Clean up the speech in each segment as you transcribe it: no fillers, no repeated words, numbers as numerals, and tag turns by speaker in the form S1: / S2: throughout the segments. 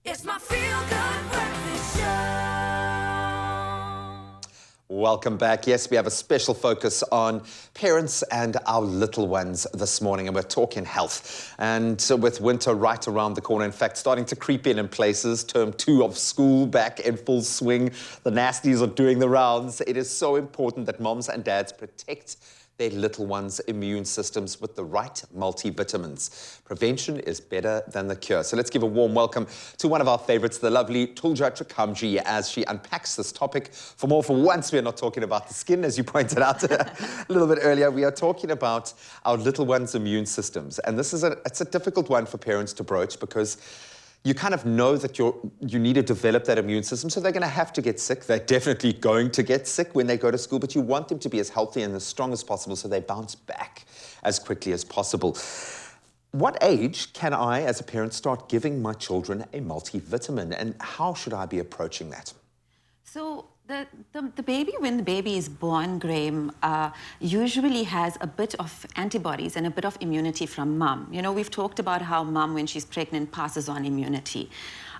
S1: It's my feel-good breakfast show.
S2: Welcome back. Yes, we have a special focus on parents and our little ones this morning, and we're talking health. And so with winter right around the corner, in fact, starting to creep in places, term 2 of school back in full swing, the nasties are doing the rounds. It is so important that moms and dads protect their little ones' immune systems with the right multivitamins. Prevention is better than the cure. So let's give a warm welcome to one of our favorites, the lovely Tulja Trikamji, as she unpacks this topic. For once, we're not talking about the skin, as you pointed out a little bit earlier. We are talking about our little ones' immune systems. And this is it's a difficult one for parents to broach because you kind of know that you need to develop that immune system, so they're going to have to get sick. They're definitely going to get sick when they go to school, but you want them to be as healthy and as strong as possible so they bounce back as quickly as possible. What age can I, as a parent, start giving my children a multivitamin, and how should I be approaching that?
S3: So the baby, when the baby is born, Graham, usually has a bit of antibodies and a bit of immunity from mom. You know, we've talked about how mom, when she's pregnant, passes on immunity.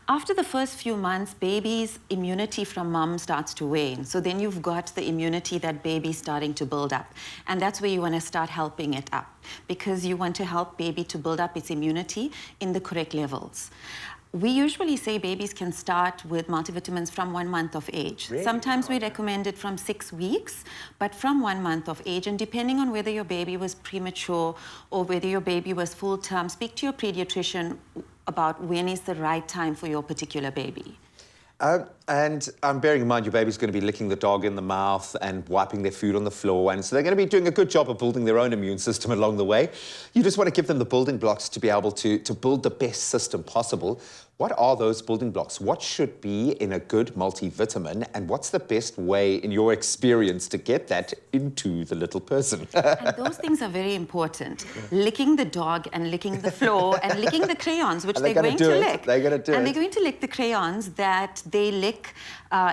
S3: After the first few months, baby's immunity from mom starts to wane. So then you've got the immunity that baby's starting to build up. And that's where you want to start helping it up, because you want to help baby to build up its immunity in the correct levels. We usually say babies can start with multivitamins from 1 month of age.
S2: Really?
S3: Sometimes we recommend it from 6 weeks, but from 1 month of age. And depending on whether your baby was premature or whether your baby was full term, speak to your pediatrician about when is the right time for your particular baby.
S2: And I'm bearing in mind your baby's going to be licking the dog in the mouth and wiping their food on the floor, and so they're going to be doing a good job of building their own immune system along the way. You just want to give them the building blocks to be able to build the best system possible. What are those building blocks? What should be in a good multivitamin, and what's the best way, in your experience, to get that into the little person?
S3: And those things are very important. Licking the dog and licking the floor and licking the crayons, which they're going to lick.
S2: They're going to do it.
S3: And they're going to lick the crayons that they lick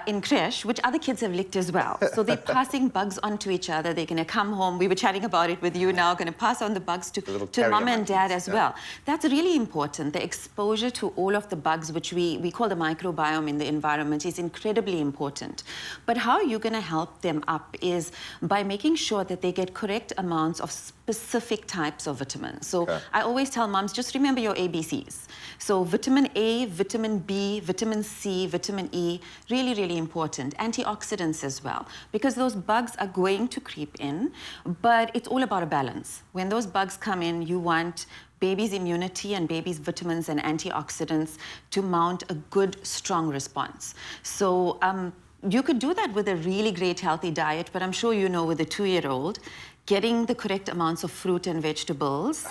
S3: in creche, which other kids have licked as well. So they're passing bugs onto each other. They're going to come home. We were chatting about it with you now, going to pass on the bugs to mom and dad as well. That's really important. The exposure to all of the bugs, which we call the microbiome in the environment, is incredibly important. But how you're going to help them up is by making sure that they get correct amounts of specific types of vitamins. So I always tell moms, just remember your ABCs. So vitamin A, vitamin B, vitamin C, vitamin E, really, really important. Antioxidants as well, because those bugs are going to creep in, but it's all about a balance. When those bugs come in, you want baby's immunity and baby's vitamins and antioxidants to mount a good, strong response. So you could do that with a really great healthy diet, but I'm sure you know with a 2-year-old, getting the correct amounts of fruit and vegetables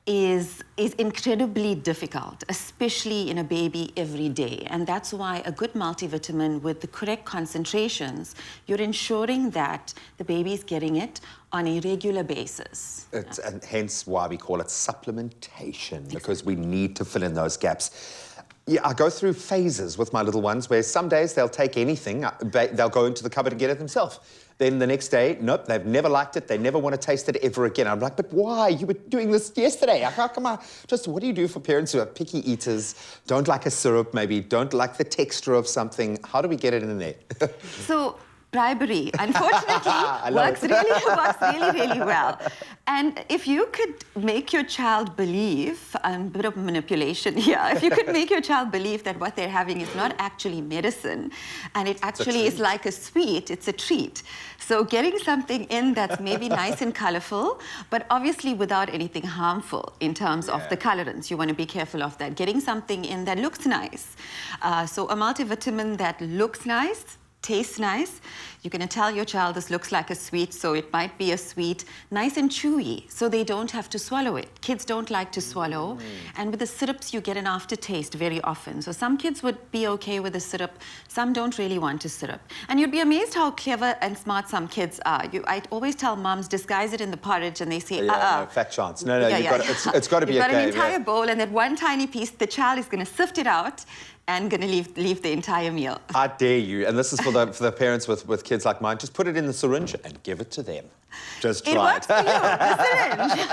S3: is incredibly difficult, especially in a baby every day. And that's why a good multivitamin with the correct concentrations, you're ensuring that the baby's getting it on a regular basis.
S2: And hence why we call it supplementation, because we need to fill in those gaps. Yeah, I go through phases with my little ones where some days they'll take anything, they'll go into the cupboard and get it themselves. Then the next day, nope, they've never liked it, they never want to taste it ever again. I'm like, but why? You were doing this yesterday. How come what do you do for parents who are picky eaters, don't like a syrup maybe, don't like the texture of something? How do we get it in there?
S3: So, bribery, unfortunately, works really well. And if you could make your child believe, a bit of manipulation here, if you could make your child believe that what they're having is not actually medicine, and it actually is like a sweet, it's a treat. So getting something in that's maybe nice and colorful, but obviously without anything harmful in terms of the colorants. You want to be careful of that. Getting something in that looks nice. So a multivitamin that looks nice, tastes nice. You're going to tell your child this looks like a sweet, so it might be a sweet, nice and chewy, so they don't have to swallow it. Kids don't like to swallow, and with the syrups you get an aftertaste very often. So some kids would be okay with a syrup, some don't really want a syrup. And you'd be amazed how clever and smart some kids are. I always tell moms, disguise it in the porridge, and they say,
S2: no, fat chance. No, it's got to be
S3: You've got
S2: okay.
S3: an entire bowl, and that one tiny piece, the child is going to sift it out and going to leave the entire meal.
S2: I dare you, and this is for the parents with kids like mine, just put it in the syringe and give it to them. Just
S3: It
S2: try
S3: works for you, the syringe.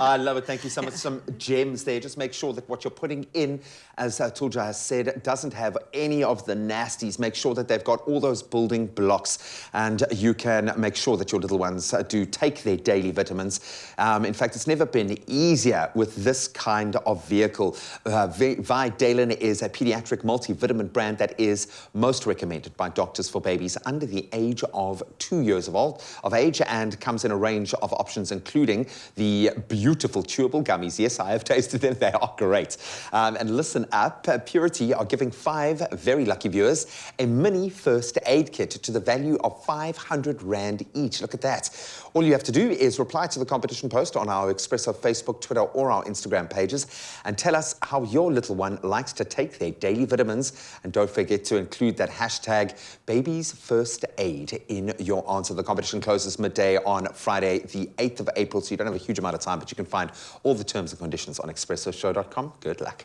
S2: I love it. Thank you so much. Some gems there. Just make sure that what you're putting in, as Tulja has said, doesn't have any of the nasties. Make sure that they've got all those building blocks, and you can make sure that your little ones do take their daily vitamins. In fact, it's never been easier with this kind of vehicle. Vi-daylin is a pediatric multivitamin brand that is most recommended by doctors for babies under the age of 2 years of age, and comes in a range of options, including the beautiful chewable gummies. Yes, I have tasted them. They are great. And listen up, Purity are giving 5 very lucky viewers a mini first aid kit to the value of 500 Rand each. Look at that. All you have to do is reply to the competition post on our Expresso Facebook, Twitter, or our Instagram pages and tell us how your little one likes to take their daily vitamins. And don't forget to include that hashtag Baby's First Aid in your answer. The competition closes midday on Friday, the 8th of April, so you don't have a huge amount of time, but you can find all the terms and conditions on expressoshow.com. Good luck.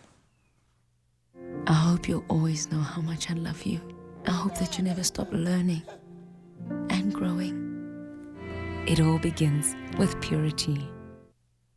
S4: I hope you'll always know how much I love you. I hope that you never stop learning and growing. It all begins with Purity.